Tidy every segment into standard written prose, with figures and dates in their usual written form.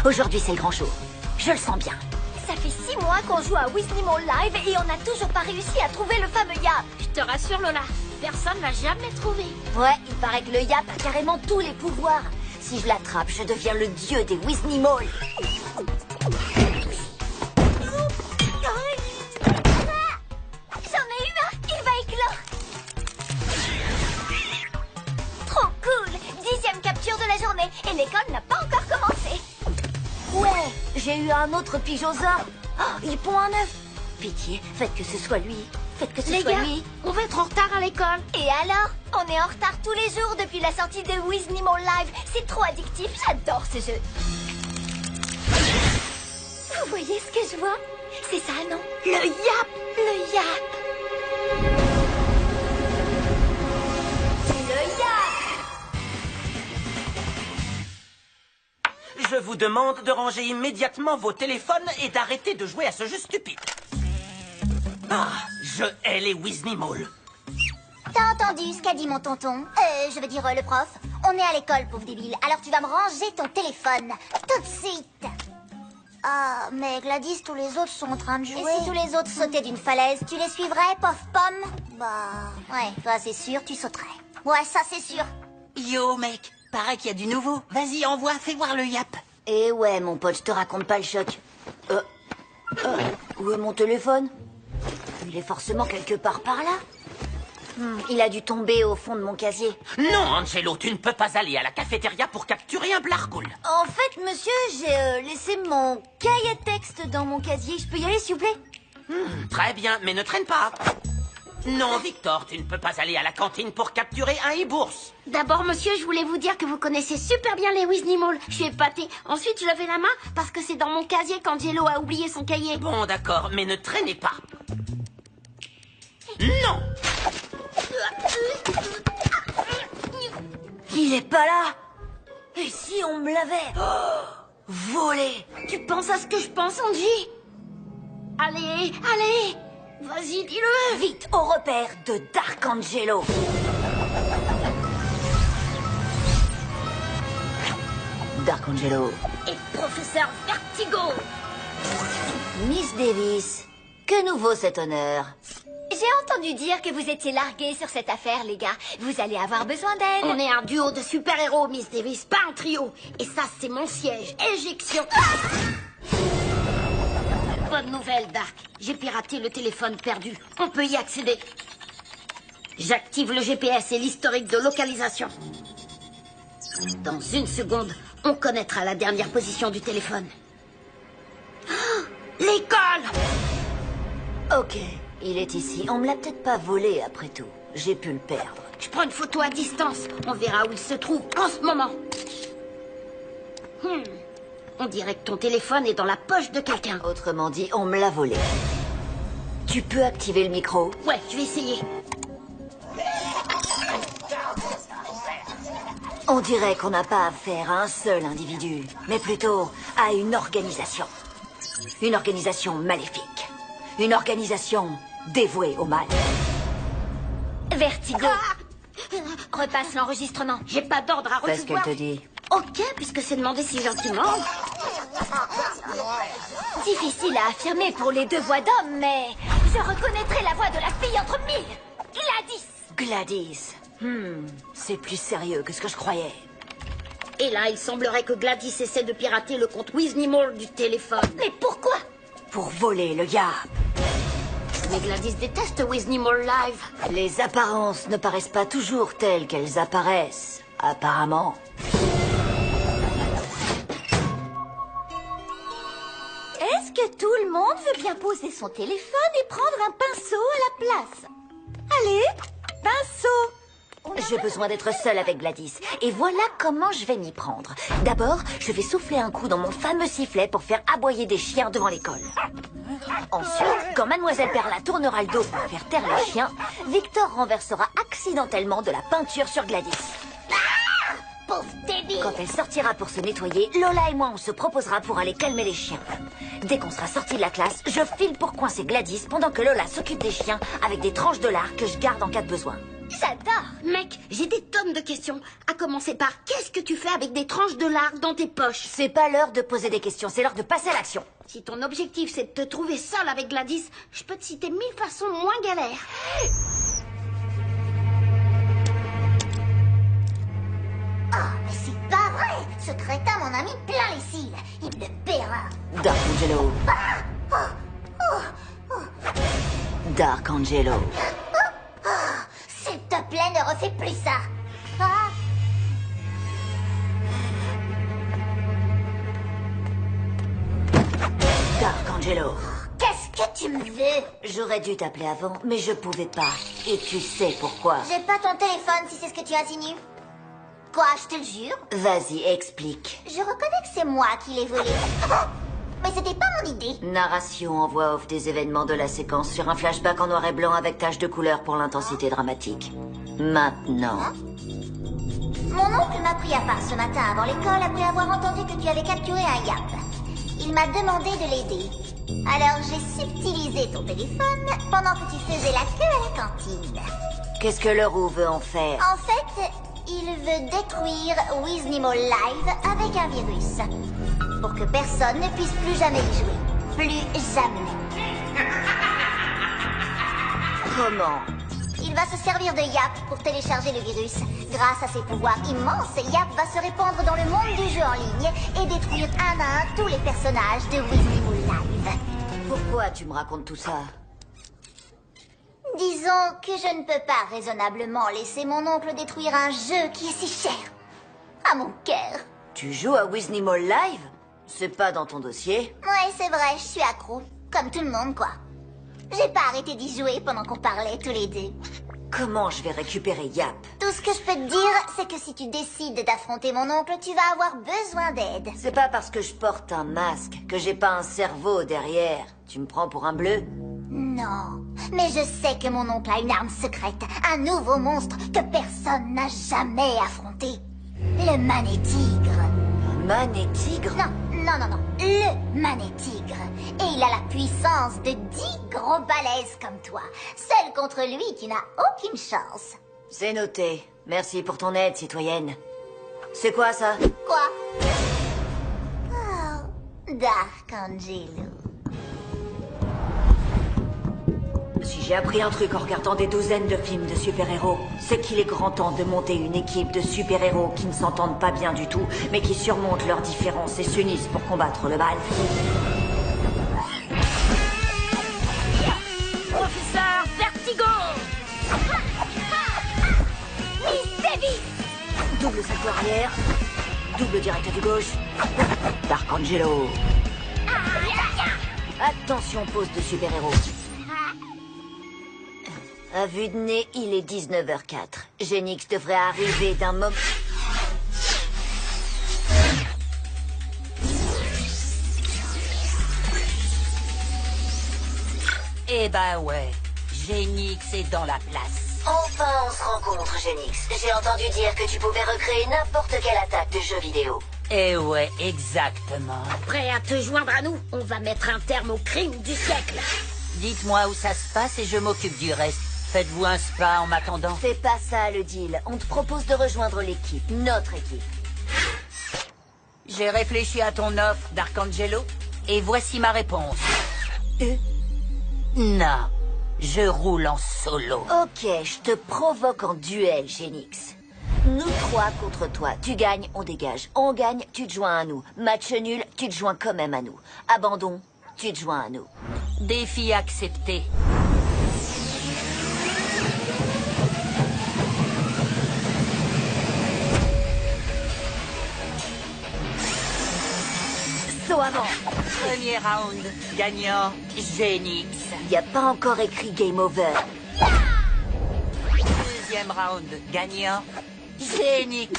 Aujourd'hui, c'est le grand jour. Je le sens bien. Ça fait 6 mois qu'on joue à Wiznimall Live et on n'a toujours pas réussi à trouver le fameux Yap. Je te rassure, Lola, personne l'a jamais trouvé. Ouais, il paraît que le Yap a carrément tous les pouvoirs. Si je l'attrape, je deviens le dieu des Wiznimall. J'en ai eu un, il va éclore. Trop cool. 10e capture de la journée et l'école n'a pas encore commencé. Ouais, j'ai eu un autre pigeosaure. Oh, il pond un œuf. Pitié, faites que ce soit lui. Faites que ce Les soit gars, lui. on va être en retard à l'école. Et alors? On est en retard tous les jours depuis la sortie de Wiznimall Live. C'est trop addictif, j'adore ce jeu. Vous voyez ce que je vois? C'est ça, non? Le Yap! Le Yap! Le Yap! Je vous demande de ranger immédiatement vos téléphones et d'arrêter de jouer à ce jeu stupide. Ah, je hais les Wiznimall. T'as entendu ce qu'a dit mon tonton? Je veux dire le prof. On est à l'école, pauvre débile. Alors tu vas me ranger ton téléphone. Tout de suite. Ah, mais Gladys, tous les autres sont en train de jouer. Et si tous les autres sautaient d'une falaise, tu les suivrais, pauvre pomme? Bah, ouais, toi c'est sûr, tu sauterais. Ouais, ça c'est sûr. Yo, mec, paraît qu'il y a du nouveau. Vas-y, envoie, fais voir le Yap. Eh ouais, mon pote, je te raconte pas le choc. Où est mon téléphone? Il est forcément quelque part par là. Il a dû tomber au fond de mon casier. Non, Angelo, tu ne peux pas aller à la cafétéria pour capturer un blargoul. En fait, monsieur, j'ai laissé mon cahier de texte dans mon casier. Je peux y aller, s'il vous plaît? Très bien, mais ne traîne pas. Non, Victor, tu ne peux pas aller à la cantine pour capturer un hibbours. D'abord, monsieur, je voulais vous dire que vous connaissez super bien les Wiznimall. Je suis épatée. Ensuite, je levais la main parce que c'est dans mon casier qu'Angelo a oublié son cahier. Bon, d'accord, mais ne traînez pas. Non! Il est pas là. Et si on me l'avait volé? Tu penses à ce que je pense, Angie? Allez, allez! Vas-y, dis-le! Vite au repère de Dark Angelo. Dark Angelo. Et professeur Vertigo! Miss Davis, que nous vaut cet honneur? J'ai entendu dire que vous étiez largués sur cette affaire, les gars. Vous allez avoir besoin d'aide. On est un duo de super-héros, Miss Davis, pas un trio. Et ça, c'est mon siège. Éjection. Bonne nouvelle, Dark. J'ai piraté le téléphone perdu. On peut y accéder. J'active le GPS et l'historique de localisation. Dans 1 seconde, on connaîtra la dernière position du téléphone. Oh, l'école! Ok, il est ici. On me l'a peut-être pas volé après tout. J'ai pu le perdre. Je prends une photo à distance. On verra où il se trouve en ce moment. On dirait que ton téléphone est dans la poche de quelqu'un. Autrement dit, on me l'a volé. Tu peux activer le micro? Ouais, je vais essayer. On dirait qu'on n'a pas affaire à un seul individu, mais plutôt à une organisation. Une organisation maléfique. Une organisation dévouée au mal. Vertigo. Repasse l'enregistrement. J'ai pas d'ordre à Fais ce qu'elle recevoir. te dit. Ok, puisque c'est demandé si gentiment. Difficile à affirmer pour les 2 voix d'homme, mais je reconnaîtrai la voix de la fille entre 1000. Gladys. Gladys. C'est plus sérieux que ce que je croyais. Et là, il semblerait que Gladys essaie de pirater le compte Wiznimall du téléphone. Mais pourquoi? Pour voler le Yap. Mais Gladys déteste Wiznimall Live. Les apparences ne paraissent pas toujours telles qu'elles apparaissent, apparemment. Est-ce que tout le monde veut bien poser son téléphone et prendre un pinceau à la place? Allez, pinceau. J'ai besoin d'être seule avec Gladys. Et voilà comment je vais m'y prendre. D'abord, je vais souffler un coup dans mon fameux sifflet pour faire aboyer des chiens devant l'école. Ensuite, quand Mademoiselle Perla tournera le dos pour faire taire les chiens, Victor renversera accidentellement de la peinture sur Gladys. Pauvre débile. Quand elle sortira pour se nettoyer, Lola et moi on se proposera pour aller calmer les chiens. Dès qu'on sera sorti de la classe, je file pour coincer Gladys pendant que Lola s'occupe des chiens avec des tranches de lard que je garde en cas de besoin. J'adore. Mec, j'ai des tonnes de questions. À commencer par, qu'est-ce que tu fais avec des tranches de lard dans tes poches? C'est pas l'heure de poser des questions, c'est l'heure de passer à l'action. Si ton objectif c'est de te trouver seul avec Gladys, je peux te citer 1000 façons moins galères. Oh, mais c'est pas vrai. Ce crétin m'en a mis plein les cils. Il me le paiera. Dark Angelo. Dark Angelo. S'il te plaît, ne refais plus ça. Ah. Dark Angelo. Qu'est-ce que tu me veux? J'aurais dû t'appeler avant, mais je pouvais pas. Et tu sais pourquoi. J'ai pas ton téléphone si c'est ce que tu insinues. Quoi, je te le jure? Vas-y, explique. Je reconnais que c'est moi qui l'ai volé. Mais c'était pas mon idée. Narration en voix off des événements de la séquence sur un flashback en noir et blanc avec taches de couleur pour l'intensité dramatique. Maintenant. Mon oncle m'a pris à part ce matin avant l'école après avoir entendu que tu avais capturé un yap. Il m'a demandé de l'aider. Alors j'ai subtilisé ton téléphone pendant que tu faisais la queue à la cantine. Qu'est-ce que le roux veut en faire? En fait, il veut détruire Wiznimo Live avec un virus. Pour que personne ne puisse plus jamais y jouer. Plus jamais. Comment? Il va se servir de Yap pour télécharger le virus. Grâce à ses pouvoirs immenses, Yap va se répandre dans le monde du jeu en ligne et détruire un à un tous les personnages de Wiznimo Live. Pourquoi tu me racontes tout ça? Disons que je ne peux pas raisonnablement laisser mon oncle détruire un jeu qui est si cher à mon cœur. Tu joues à Wiznimo Live? C'est pas dans ton dossier? Ouais, c'est vrai, je suis accro. Comme tout le monde, quoi. J'ai pas arrêté d'y jouer pendant qu'on parlait tous les deux. Comment je vais récupérer Yap? Tout ce que je peux te dire, c'est que si tu décides d'affronter mon oncle, tu vas avoir besoin d'aide. C'est pas parce que je porte un masque que j'ai pas un cerveau derrière. Tu me prends pour un bleu? Non, mais je sais que mon oncle a une arme secrète, un nouveau monstre que personne n'a jamais affronté. Le Mané-Tigre. Un mané-tigre? Non, le Mané-Tigre. Et il a la puissance de 10 gros balaises comme toi. Seul contre lui, tu n'as aucune chance. C'est noté. Merci pour ton aide, citoyenne. C'est quoi ça? Quoi? Oh, Dark Angelo. Si j'ai appris un truc en regardant des douzaines de films de super-héros, c'est qu'il est grand temps de monter une équipe de super-héros qui ne s'entendent pas bien du tout, mais qui surmontent leurs différences et s'unissent pour combattre le mal. Professeur Vertigo! Miss Davis! Double salto arrière, double direct du gauche, Dark Angelo. Attention, pose de super-héros. À vue de nez, il est 19h04. Genix devrait arriver d'un moment... Eh ben ouais, Genix est dans la place. Enfin, on se rencontre, Genix. J'ai entendu dire que tu pouvais recréer n'importe quelle attaque de jeu vidéo. Eh ouais, exactement. Prêt à te joindre à nous? On va mettre un terme au crime du siècle. Dites-moi où ça se passe et je m'occupe du reste. Faites-vous un spa en m'attendant? C'est pas ça le deal. On te propose de rejoindre l'équipe, notre équipe. J'ai réfléchi à ton offre, Dark Angelo, et voici ma réponse. Non, je roule en solo. Ok, je te provoque en duel, Genix. Nous trois contre toi. Tu gagnes, on dégage. On gagne, tu te joins à nous. Match nul, tu te joins quand même à nous. Abandon, tu te joins à nous. Défi accepté. Saut avant. Premier round, gagnant, Genix. Y a pas encore écrit game over. Deuxième round, gagnant, Genix.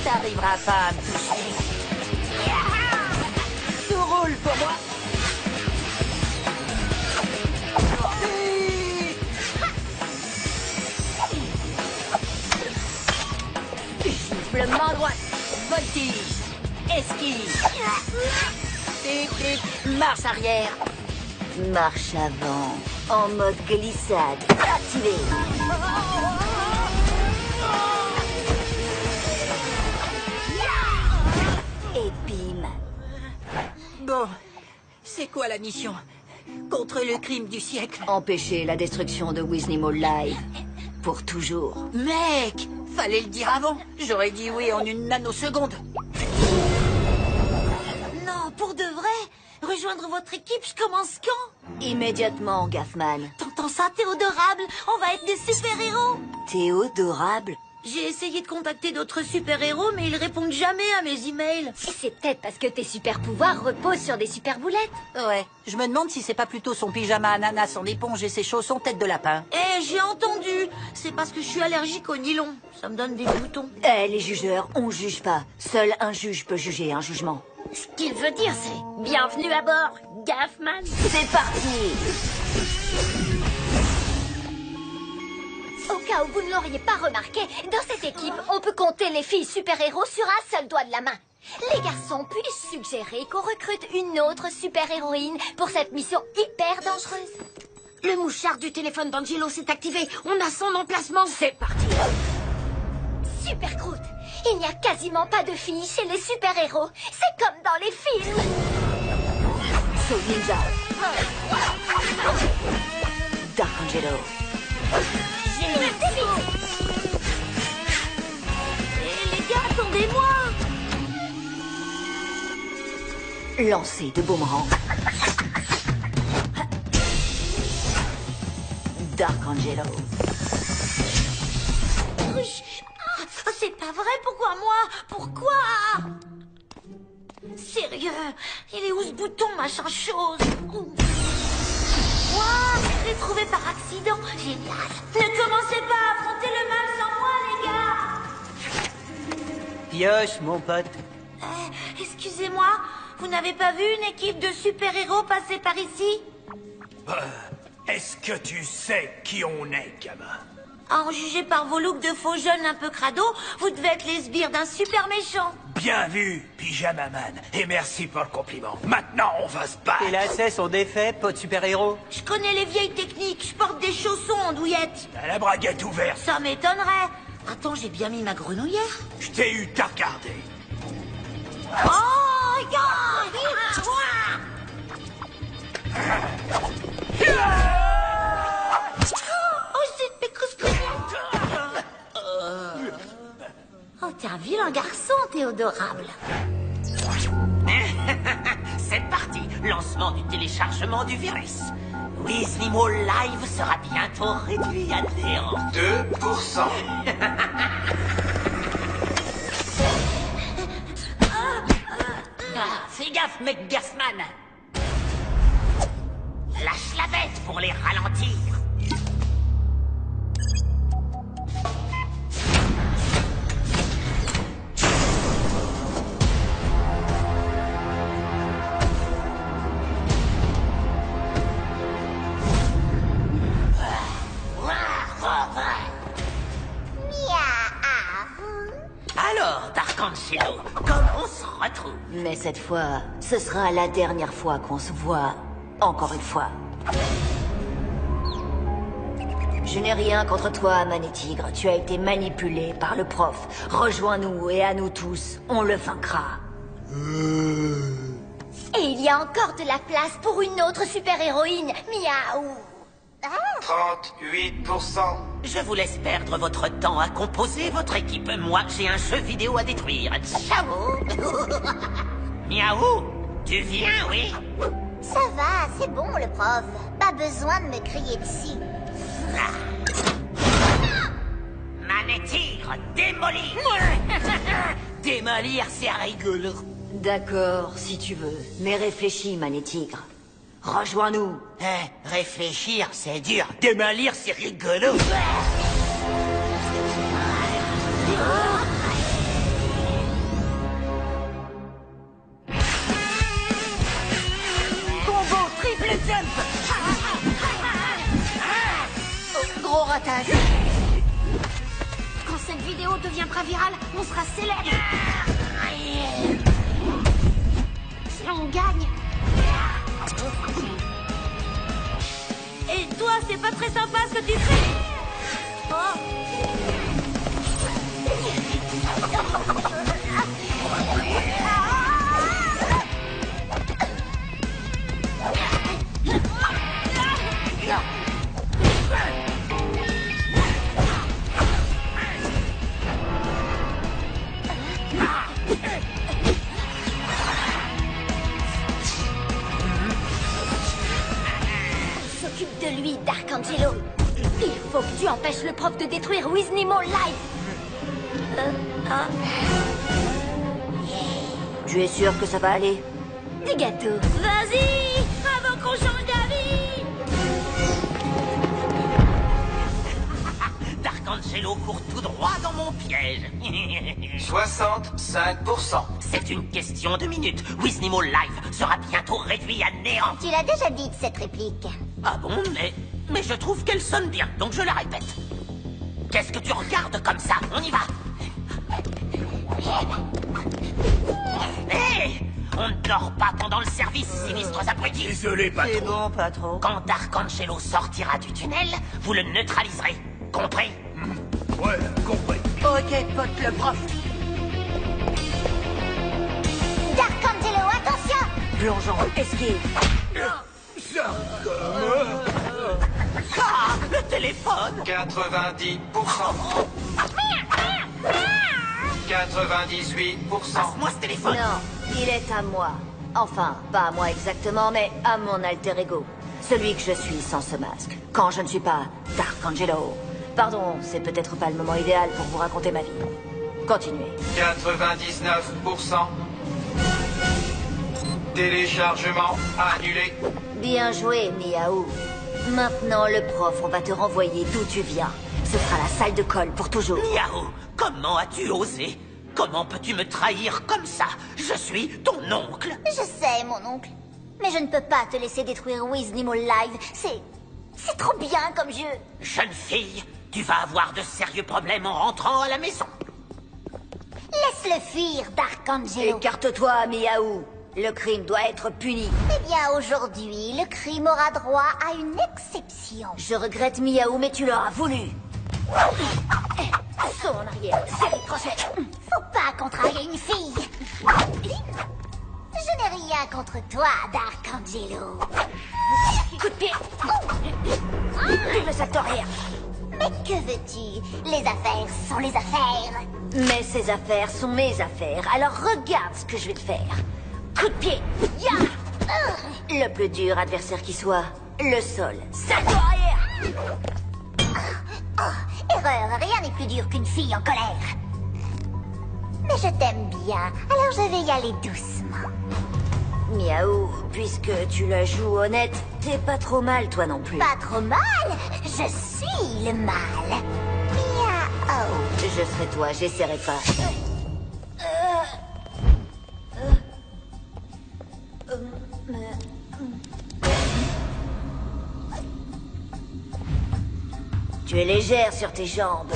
T'arriveras pas à me toucher. Tout roule pour moi. Le main droite. Voltige, esquive, tip, tip, marche arrière, Marche avant. En mode glissade. Activé. Et bim. Bon, c'est quoi la mission? Contre le crime du siècle. Empêcher la destruction de Weasley Mall Live. Pour toujours. Mec, fallait le dire avant. J'aurais dit oui en une nanoseconde. Non, pour de vrai? Rejoindre votre équipe, je commence quand? Immédiatement, Gaffman. T'entends ça, Théodorable? On va être des super-héros! Théodorable. J'ai essayé de contacter d'autres super-héros, mais ils répondent jamais à mes emails. Et c'est peut-être parce que tes super-pouvoirs reposent sur des super-boulettes. Ouais, je me demande si c'est pas plutôt son pyjama ananas en éponge et ses chaussons tête de lapin. Eh, j'ai entendu! C'est parce que je suis allergique au nylon. Ça me donne des boutons. Eh, les jugeurs, on juge pas. Seul un juge peut juger un jugement. Ce qu'il veut dire, c'est bienvenue à bord, Gaffman. C'est parti. Au cas où vous ne l'auriez pas remarqué, dans cette équipe, on peut compter les filles super-héros sur un seul doigt de la main. Les garçons, puis-je suggérer qu'on recrute une autre super-héroïne pour cette mission hyper dangereuse? Le mouchard du téléphone d'Angelo s'est activé. On a son emplacement. C'est parti. Super Groot, il n'y a quasiment pas de filles chez les super-héros. C'est comme dans les films. So Ninja. Dark Angelo. Et les gars, attendez-moi. Lancer de boomerang. Dark Angelo. C'est pas vrai, pourquoi moi? Pourquoi? Sérieux? Il est où ce bouton, machin chose? Ouah, je l'ai trouvé par accident. Génial. Ne commencez pas à affronter le mal sans moi, les gars. Pioche, mon pote. Excusez-moi, vous n'avez pas vu une équipe de super-héros passer par ici? Est-ce que tu sais qui on est, gamin? À en juger par vos looks de faux jeunes un peu crado, vous devez être les sbires d'un super méchant. Bien vu, Pyjama Man, et merci pour le compliment. Maintenant, on va se battre. Tes lacets sont défaits, pote super-héros. Je connais les vieilles techniques, je porte des chaussons en douillette. T'as la braguette ouverte. Ça m'étonnerait. Attends, j'ai bien mis ma grenouillère. Je t'ai eu, t'as regardé. Oh, regarde! Oh, c'est pécoscopie. Oh, t'es un vilain garçon, Théodorable. C'est parti. Lancement du téléchargement du virus. Weasley Mall Live sera bientôt réduit à néant. 2%. Fais gaffe, mec Gassman. Lâche la bête pour les ralentir. Alors, Darkangelo, comment on se retrouve? Mais cette fois, ce sera la dernière fois qu'on se voit. Encore une fois. Je n'ai rien contre toi, Mané-Tigre. Tu as été manipulé par le prof. Rejoins-nous et à nous tous, on le vaincra. Et il y a encore de la place pour une autre super-héroïne. Miaou. 38%. Je vous laisse perdre votre temps à composer votre équipe. Moi, j'ai un jeu vidéo à détruire. Ciao. Miaou, tu viens, oui? Ça va, c'est bon le prof. Pas besoin de me crier dessus. Mané-Tigre, démolir. Démolir, c'est rigolo. D'accord, si tu veux. Mais réfléchis, Mané-Tigre. Rejoins-nous. Réfléchir, c'est dur. Démolir, c'est rigolo. Combo triple jump. Gros ratage. Quand cette vidéo deviendra virale, on sera célèbre. Si on gagne. sympa ce que tu fais. Oh. S'occupe de lui, Dark Angelo. Il faut que tu empêches le prof de détruire Wiznimo live. Tu es sûr que ça va aller? Du gâteau. Vas-y, avant qu'on change d'avis. Dark Angelo court tout droit dans mon piège. 65%. C'est une question de minutes. Wiznimo Live sera bientôt réduit à néant. Tu l'as déjà dit, cette réplique. Ah bon, mais je trouve qu'elle sonne bien, donc je la répète. Qu'est-ce que tu regardes comme ça? On y va. Hé! On ne dort pas pendant le service, sinistres abrutis. Désolé, patron. C'est bon, patron. Quand Dark Angelo sortira du tunnel, vous le neutraliserez. Compris? Ouais, compris. Ok, pote le prof. Dark Angelo, attention! Plongeons, esquive. Ah! Le téléphone! 90%. 98%. Passe-moi ce téléphone! Non, il est à moi. Enfin, pas à moi exactement, mais à mon alter ego. Celui que je suis sans ce masque. Quand je ne suis pas Dark Angelo. Pardon, c'est peut-être pas le moment idéal pour vous raconter ma vie. Continuez. 99%. Téléchargement annulé. Bien joué, Miaou. Maintenant, le prof, on va te renvoyer d'où tu viens. Ce sera la salle de colle pour toujours. Miaou, comment as-tu osé? Comment peux-tu me trahir comme ça? Je suis ton oncle. Je sais, mon oncle. Mais je ne peux pas te laisser détruire Wiznimo live. C'est trop bien comme jeu. Jeune fille, tu vas avoir de sérieux problèmes en rentrant à la maison. Laisse-le fuir, Dark Angelo. Écarte-toi, Miaou. Le crime doit être puni. Eh bien, aujourd'hui, le crime aura droit à une exception. Je regrette, Miaou, mais tu l'auras voulu. Saut en arrière, série crochet. Faut pas contrarier une fille. Je n'ai rien contre toi, Dark Angelo. Coup de pied. Double salto arrière. Mais que veux-tu? Les affaires sont les affaires. Mais ces affaires sont mes affaires, alors regarde ce que je vais te faire. Coup de pied. Ya. Le plus dur adversaire qui soit, le sol. Salto arrière. Erreur, rien n'est plus dur qu'une fille en colère. Mais je t'aime bien, alors je vais y aller doucement. Miaou, puisque tu la joues honnête, t'es pas trop mal toi non plus. Pas trop mal, je suis le mal. Miaou. Je serai toi, j'essaierai pas. Tu es légère sur tes jambes.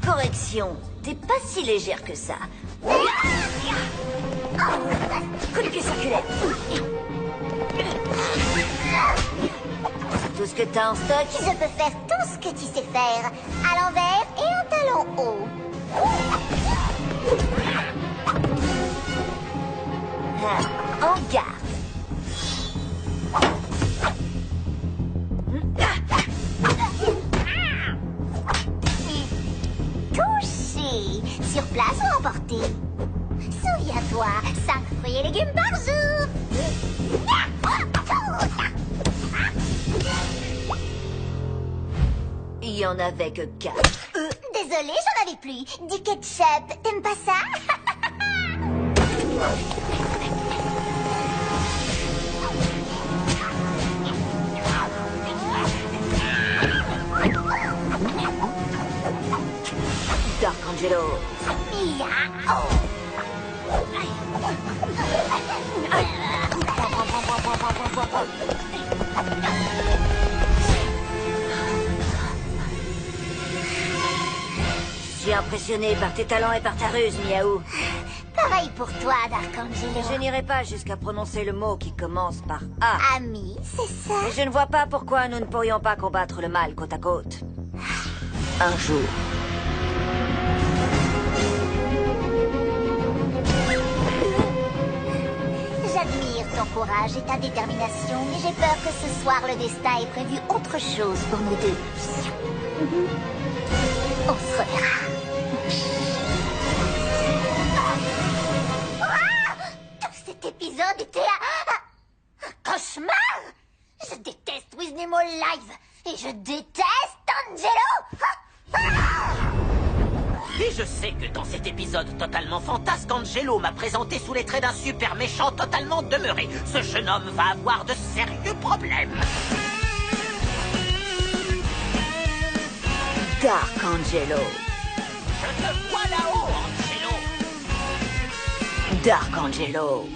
Correction, t'es pas si légère que ça. Coup de pied circulaire. C'est tout ce que t'as en stock? Je peux faire tout ce que tu sais faire, à l'envers et en talon haut. En garde. Touché, sur place ou emporté. Souviens-toi, 5 fruits et légumes par jour. Il y en avait que 4. Désolée, j'en avais plus. Du ketchup, t'aimes pas ça? Dark Angelo. Miaou. Je suis impressionné par tes talents et par ta ruse, Miaou. Pas Pareil pour toi, Darkangelo. Je n'irai pas jusqu'à prononcer le mot qui commence par A. Ami, c'est ça. Et je ne vois pas pourquoi nous ne pourrions pas combattre le mal côte à côte. Un jour. J'admire ton courage et ta détermination, mais j'ai peur que ce soir le destin ait prévu autre chose pour nous deux. On se reverra. Tout cet épisode était un cauchemar. Je déteste Wisnemo Live et je déteste Angelo. Et je sais que dans cet épisode totalement fantasque, Angelo m'a présenté sous les traits d'un super méchant totalement demeuré. Ce jeune homme va avoir de sérieux problèmes. Darkangelo. Je te vois là-haut, Angelo. Darkangelo.